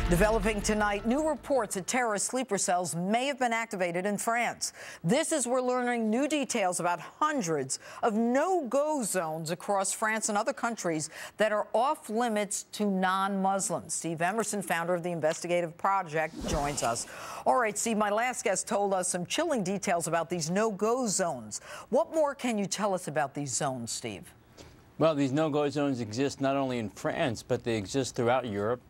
Developing tonight, new reports that terrorist sleeper cells may have been activated in France. This is we're learning new details about hundreds of no-go zones across France and other countries that are off limits to non-Muslims. Steve Emerson, founder of the investigative project, joins us. All right, Steve, my last guest told us some chilling details about these no-go zones. What more can you tell us about these zones, Steve? Well, these no-go zones exist not only in France, but they exist throughout Europe.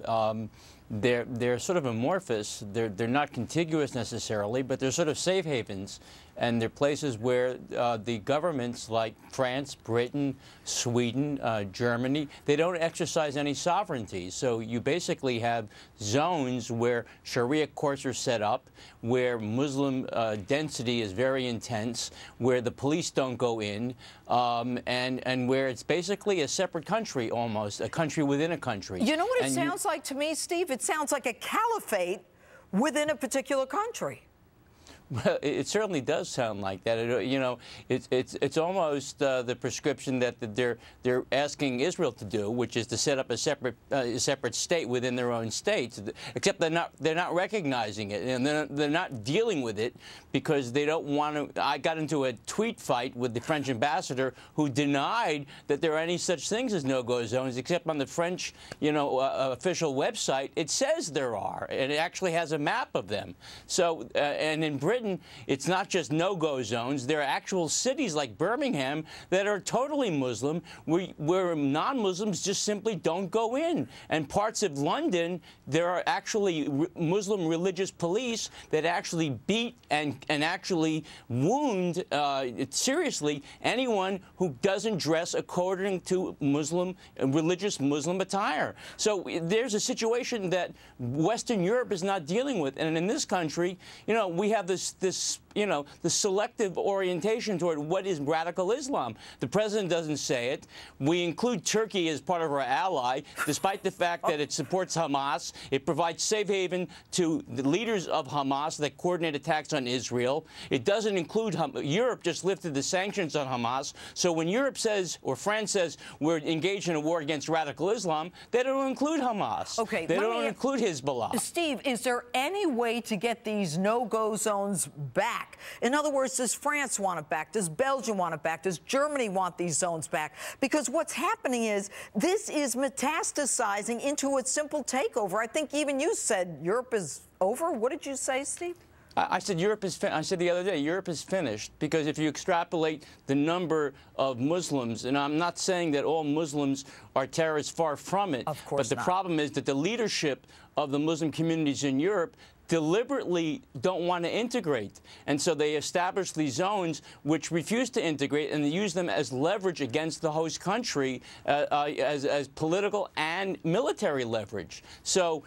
They're sort of amorphous. They're not contiguous necessarily, but they're sort of safe havens, and they're places where the governments like France, Britain, Sweden, Germany, they don't exercise any sovereignty. So you basically have zones where Sharia courts are set up, where Muslim density is very intense, where the police don't go in, and where it's basically a separate country almost, a country within a country. You know what it sounds like to me, Steve? It sounds like a caliphate within a particular country. Well, it certainly does sound like that. You know, it's almost the prescription that they're asking Israel to do, which is to set up a separate state within their own states. Except they're not recognizing it, and they're not dealing with it because they don't want to. I got into a tweet fight with the French ambassador who denied that there are any such things as no-go zones, except on the French, official website it says there are, and it actually has a map of them. So, and in Britain, it's not just no-go zones. There are actual cities like Birmingham that are totally Muslim, where non-Muslims just simply don't go in. And parts of London, there are actually Muslim religious police that actually beat and actually wound seriously anyone who doesn't dress according to religious Muslim attire. So there's a situation that Western Europe is not dealing with. And in this country, we have the selective orientation toward what is radical Islam. The president doesn't say it. We include Turkey as part of our ally, despite the fact that it supports Hamas. It provides safe haven to the leaders of Hamas that coordinate attacks on Israel. It doesn't include Europe just lifted the sanctions on Hamas. So when Europe says, or France says, we're engaged in a war against radical Islam, they don't include Hamas. Okay, they don't include Hezbollah. Steve, is there any way to get these no-go zones back? In other words, does France want it back? Does Belgium want it back? Does Germany want these zones back? Because what's happening is this is metastasizing into a simple takeover. I think even you said Europe is over. What did you say, Steve? I said Europe is. I said the other day Europe is finished because if you extrapolate the number of Muslims, and I'm not saying that all Muslims are terrorists, far from it. Of course but the problem is that the leadership of the Muslim communities in Europe deliberately don't want to integrate. And so they establish these zones which refuse to integrate, and they use them as leverage against the host country as political and military leverage. So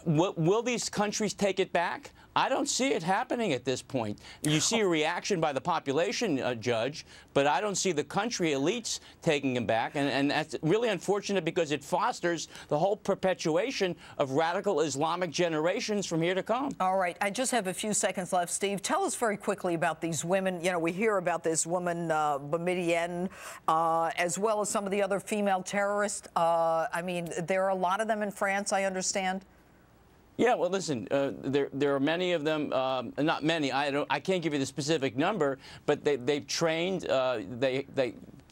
will these countries take it back? I don't see it happening at this point. You see a reaction by the population, Judge, but I don't see the country elites taking them back. And that's really unfortunate because it fosters the whole perpetuation of radical Islamic generations from here to come. All right. I just have a few seconds left, Steve. Tell us very quickly about these women. We hear about this woman, Bamidien, as well as some of the other female terrorists. I mean, there are a lot of them in France, I understand. Yeah, well, listen, there are many of them, not many, I can't give you the specific number, but they've trained,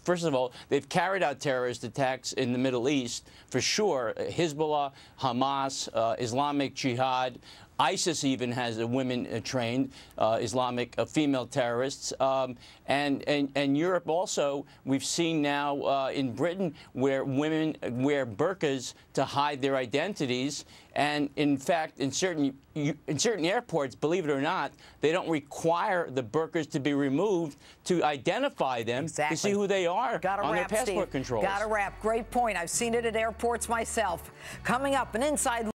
first of all, they've carried out terrorist attacks in the Middle East, for sure. Hezbollah, Hamas, Islamic Jihad, ISIS even has women trained, Islamic female terrorists, and Europe also. We've seen now in Britain where women wear burqas to hide their identities, and in fact, in certain airports, believe it or not, they don't require the burqas to be removed to identify them, to see who they are on their passport controls. Got to wrap. Great point. I've seen it at airports myself. Coming up, an inside